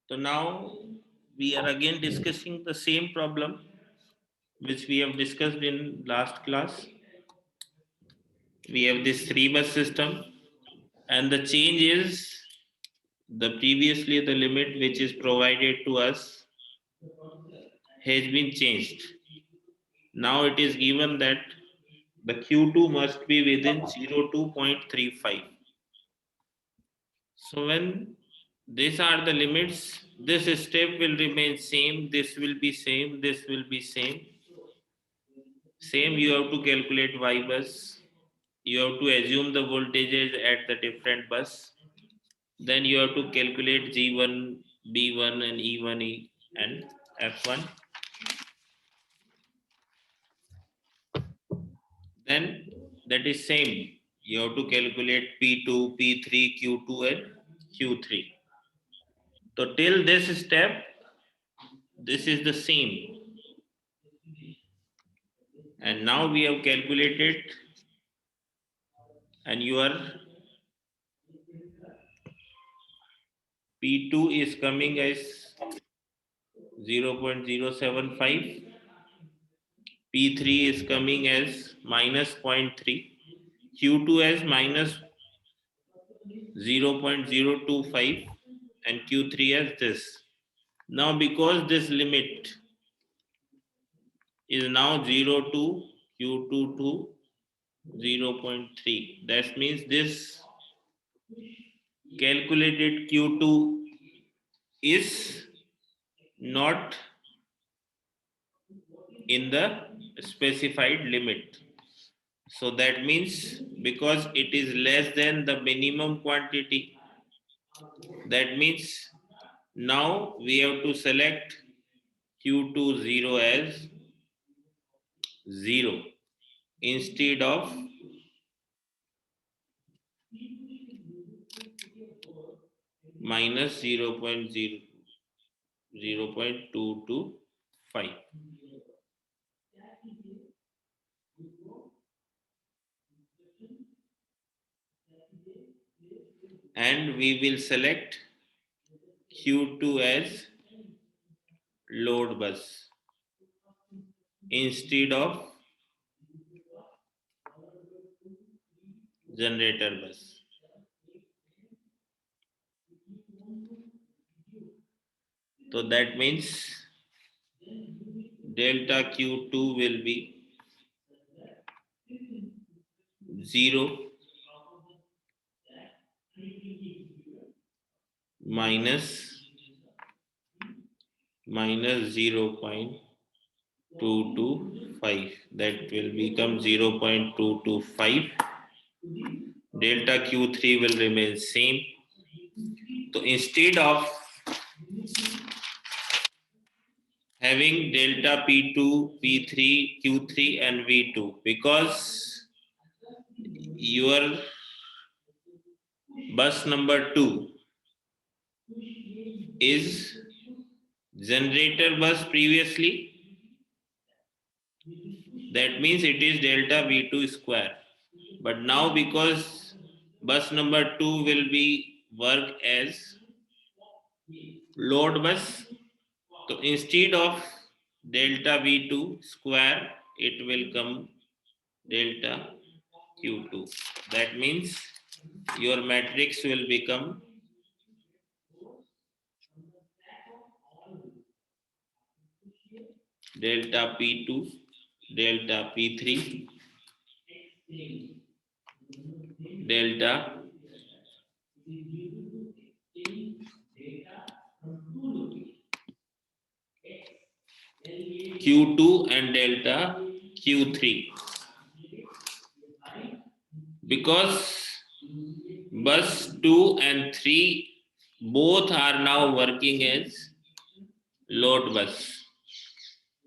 So now we are again discussing the same problem which we have discussed in last class. We have this 3-bus system, and the change is the previously the limit which is provided to us has been changed. Now it is given that the Q2 must be within 0 to 0.35. So when these are the limits, this step will remain same, this will be same, this will be same. Same, you have to calculate Y bus. You have to assume the voltages at the different bus. Then you have to calculate G1, B1 and E1 and F1. Then that is same. You have to calculate P2, P3, Q2 and Q3. So till this step, this is the same. And now we have calculated, and your P2 is coming as 0.075. P3 is coming as minus 0.3. Q2 as minus 0.025 and Q3 as this. Now because this limit is now 0 to Q2 to 0.3, that means this calculated Q2 is not in the specified limit. So that means because it is less than the minimum quantity, that means now we have to select Q2 0 as 0 instead of minus 0.225. And we will select Q2 as load bus instead of generator bus. So that means delta Q2 will be 0 minus 0.225. That will become 0.225. Delta Q3 will remain same. So instead of having delta P2, P3, Q3 and V2, because your bus number 2 is generator bus previously, that means it is delta V2 square. But now because bus number 2 will be work as load bus, so instead of delta V2 square, it will come delta Q2. That means your matrix will become delta P2, delta P3, delta Q2 and delta Q3. Because bus 2 and 3 both are now working as load bus.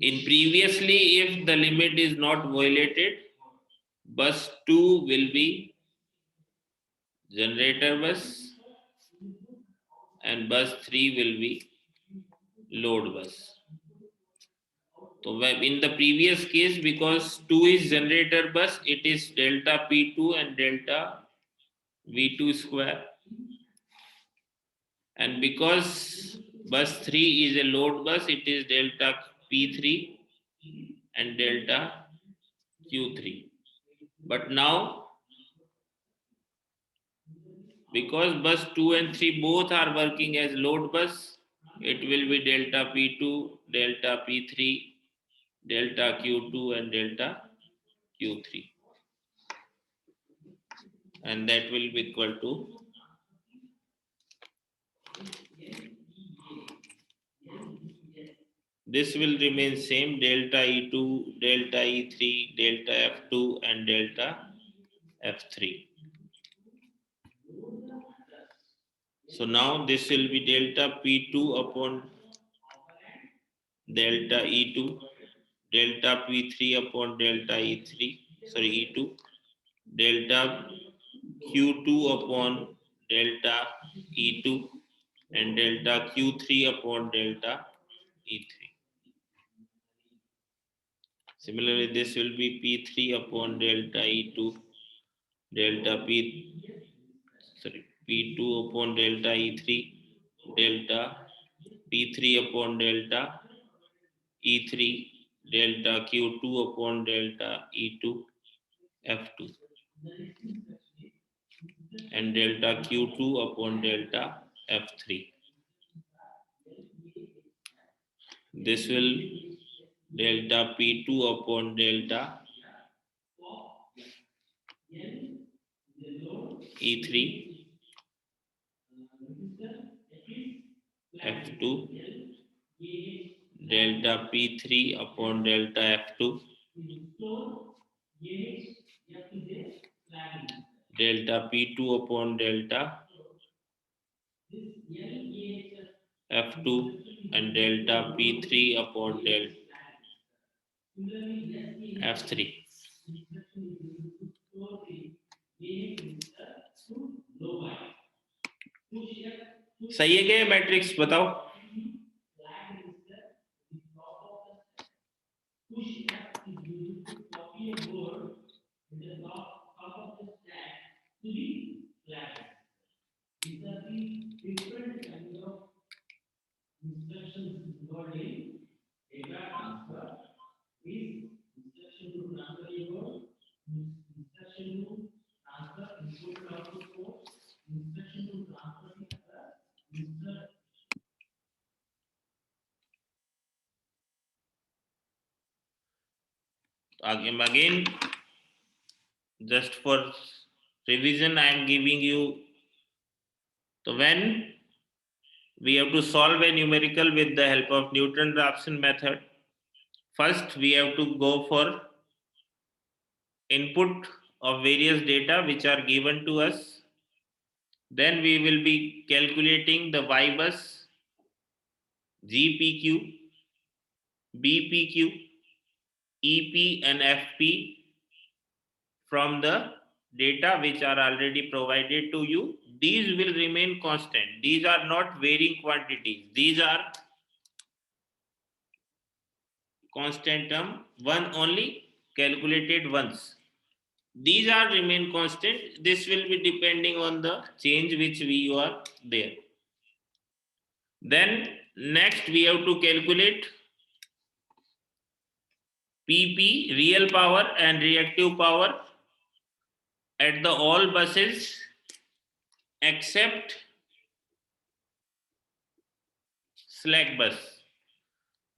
In previously, if the limit is not violated, bus 2 will be generator bus and bus 3 will be load bus. So in the previous case, because 2 is generator bus, it is delta P2 and delta V2 square. And because Bus 3 is a load bus, it is delta P3 and delta Q3. But now, because bus 2 and 3 both are working as load bus, it will be delta P2, delta P3, delta Q2 and delta Q3. And that will be equal to this will remain same delta E2, delta E3, delta F2 and delta F3. So now this will be delta P2 upon delta E2, delta P3 upon delta E3, sorry E2, delta Q2 upon delta E2 and delta Q3 upon delta E3. Similarly, this will be P3 upon delta E2, delta P2 upon delta E3, delta P3 upon delta E3, delta Q2 upon delta E2, F2, and delta Q2 upon delta F3. This will delta P2 upon delta E3, F2, delta P3 upon delta F2, delta P2 upon delta F2 and delta P3 upon delta F3. सही है क्या matrix बताओ? Again, just for revision, I am giving you. So when we have to solve a numerical with the help of Newton-Raphson method, first we have to go for input of various data which are given to us. Then we will be calculating the Y bus, GPQ, BPQ, EP and FP from the data which are already provided to you. These will remain constant. These are not varying quantities. These are constant term, one only calculated once. These are remain constant. This will be depending on the change which we are there. Then next we have to calculate PP, real power and reactive power at the all buses except slack bus,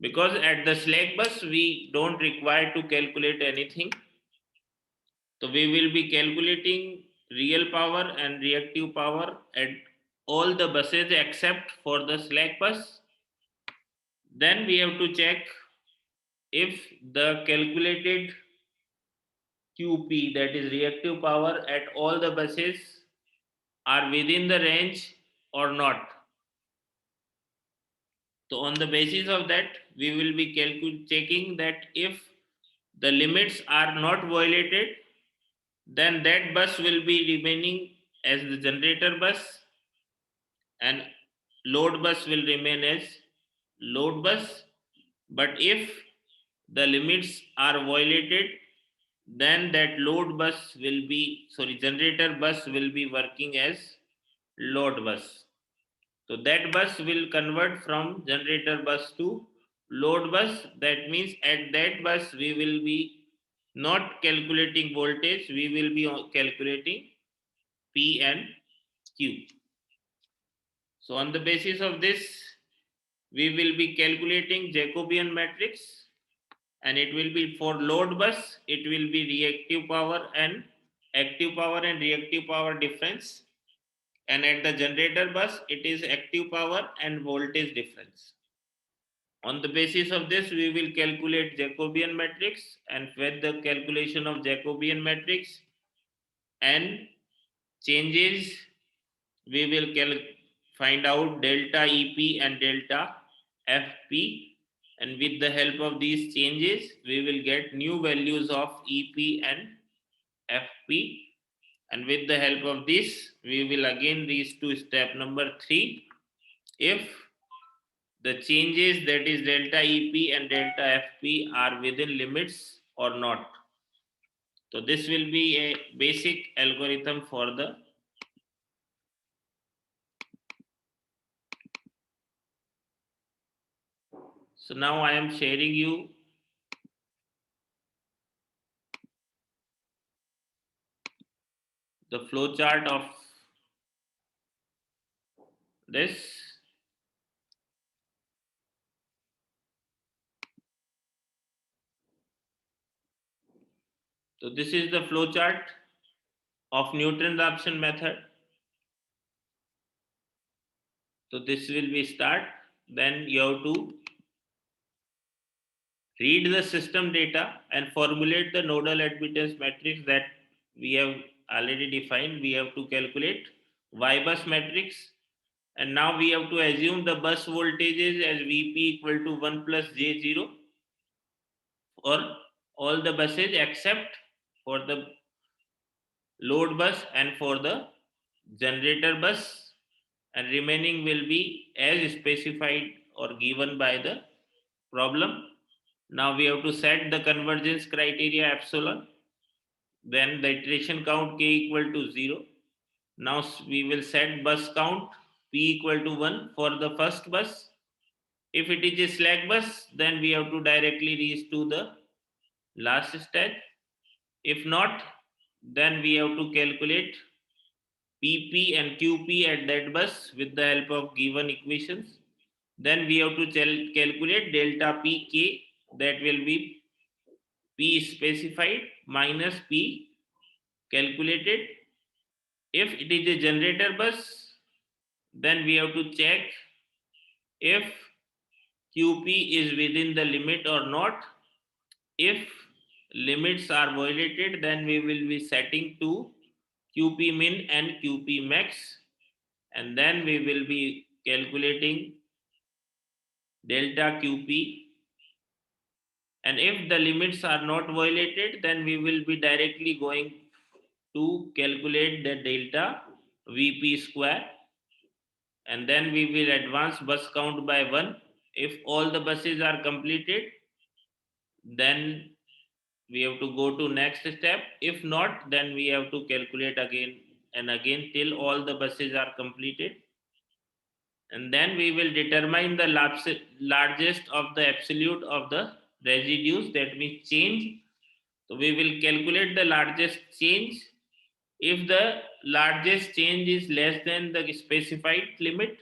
because at the slack bus we don't require to calculate anything. So we will be calculating real power and reactive power at all the buses except for the slack bus. Then we have to check if the calculated QP, that is reactive power at all the buses, are within the range or not. So on the basis of that, we will be checking that if the limits are not violated, then that bus will be remaining as the generator bus and load bus will remain as load bus. But if the limits are violated, then that generator bus will be working as load bus. So that bus will convert from generator bus to load bus. That means at that bus we will be not calculating voltage, we will be calculating P and Q. So on the basis of this, we will be calculating Jacobian matrix, and it will be for load bus, it will be reactive power and active power and reactive power difference. And at the generator bus, it is active power and voltage difference. On the basis of this, we will calculate Jacobian matrix, and with the calculation of Jacobian matrix and changes, we will find out delta EP and delta FP, and with the help of these changes, we will get new values of EP and FP, and with the help of this, we will again reach to step number 3. If the changes, that is delta EP and delta FP, are within limits or not. So this will be a basic algorithm for the so now I am sharing you the flow chart of this. So this is the flow chart of neutron absorption method. So this will be start. Then you have to read the system data and formulate the nodal admittance matrix that we have already defined. We have to calculate Y bus matrix, and now we have to assume the bus voltages as Vp equal to 1 plus J0 for all the buses except for the load bus and for the generator bus, and remaining will be as specified or given by the problem. Now we have to set the convergence criteria epsilon, then the iteration count k equal to 0. Now we will set bus count p equal to 1 for the first bus. If it is a slack bus, then we have to directly reach to the last step. If not, then we have to calculate PP and QP at that bus with the help of given equations. Then we have to calculate delta PK, that will be P specified minus P calculated. If it is a generator bus, then we have to check if QP is within the limit or not. If limits are violated, then we will be setting to QP min and QP max, and then we will be calculating delta QP. And if the limits are not violated, then we will be directly going to calculate the delta Vp square, and then we will advance bus count by 1. If all the buses are completed, then we have to go to next step. If not, then we have to calculate again and again till all the buses are completed, and then we will determine the largest of the absolute of the residues, that means change. So we will calculate the largest change. If the largest change is less than the specified limit,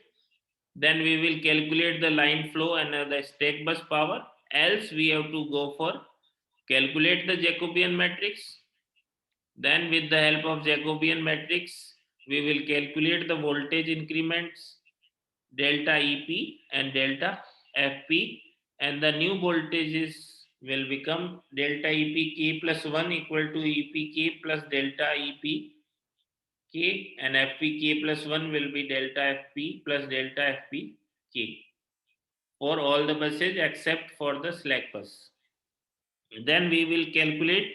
then we will calculate the line flow and the stack bus power. Else we have to go for calculate the Jacobian matrix. Then with the help of Jacobian matrix, we will calculate the voltage increments delta EP and delta FP, and the new voltages will become delta EP K plus 1 equal to EP K plus delta EP K, and FP K plus 1 will be delta FP plus delta FP K for all the buses except for the slack bus. Then we will calculate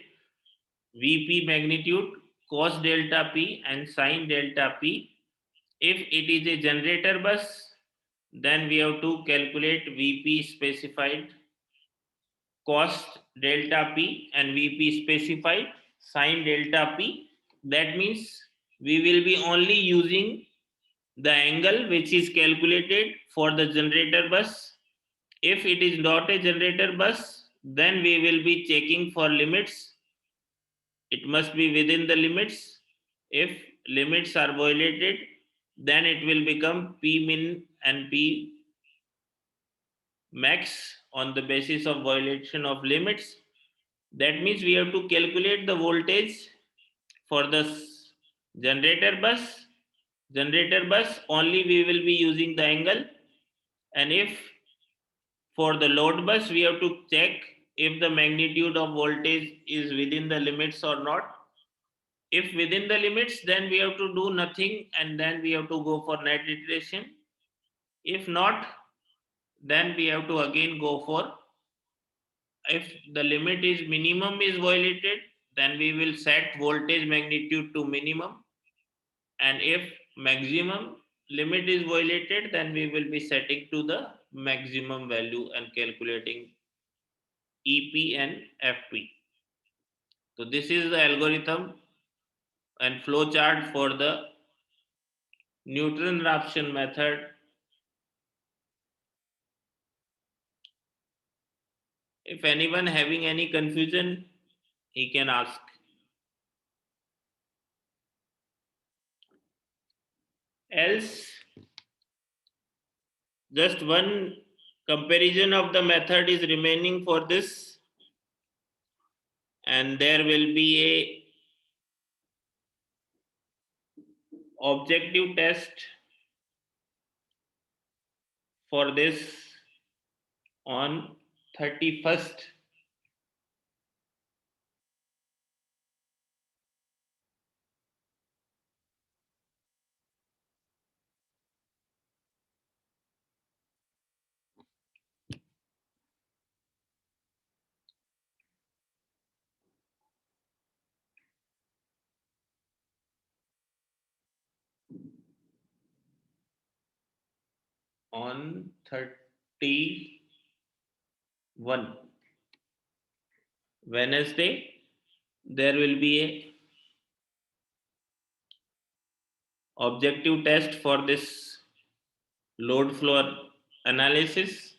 Vp magnitude, cos delta P and sin delta P. If it is a generator bus, then we have to calculate Vp specified cos delta P and Vp specified sin delta P. That means we will be only using the angle which is calculated for the generator bus. If it is not a generator bus, then we will be checking for limits. It must be within the limits. If limits are violated, then it will become P min and P max on the basis of violation of limits. That means we have to calculate the voltage for the generator bus. Generator bus only we will be using the angle, and if for the load bus we have to check if the magnitude of voltage is within the limits or not. If within the limits, then we have to do nothing and then we have to go for net iteration. If not, then we have to again go for, if the limit is minimum is violated, then we will set voltage magnitude to minimum, and if maximum limit is violated, then we will be setting to the maximum value and calculating EP and FP. So this is the algorithm and flow chart for the Newton-Raphson method. If anyone having any confusion, he can ask. Else, just one comparison of the method is remaining for this, and there will be a objective test for this on 31st. On 31 Wednesday, there will be a objective test for this load flow analysis,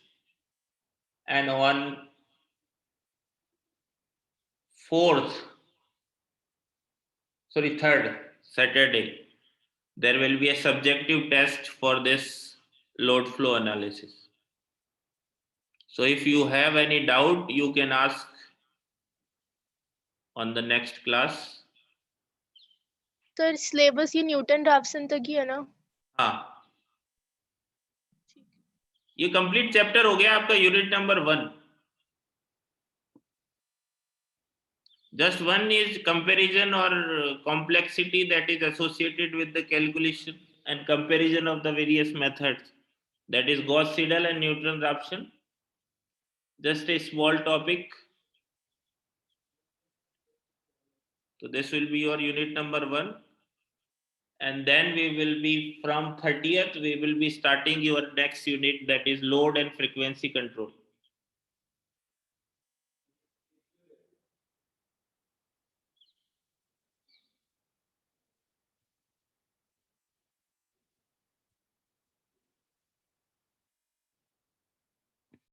and on 3rd Saturday, there will be a subjective test for this load flow analysis. So if you have any doubt, you can ask on the next class. Sir syllabus ये Newton Raphson तक ही है ना? हाँ, ये complete chapter हो गया आपका unit number 1. Just one is comparison or complexity that is associated with the calculation and comparison of the various methods. That is Gauss-Seidel and Newton-Raphson. Just a small topic. So this will be your unit number 1. And then we will be from 30th, we will be starting your next unit, that is load and frequency control.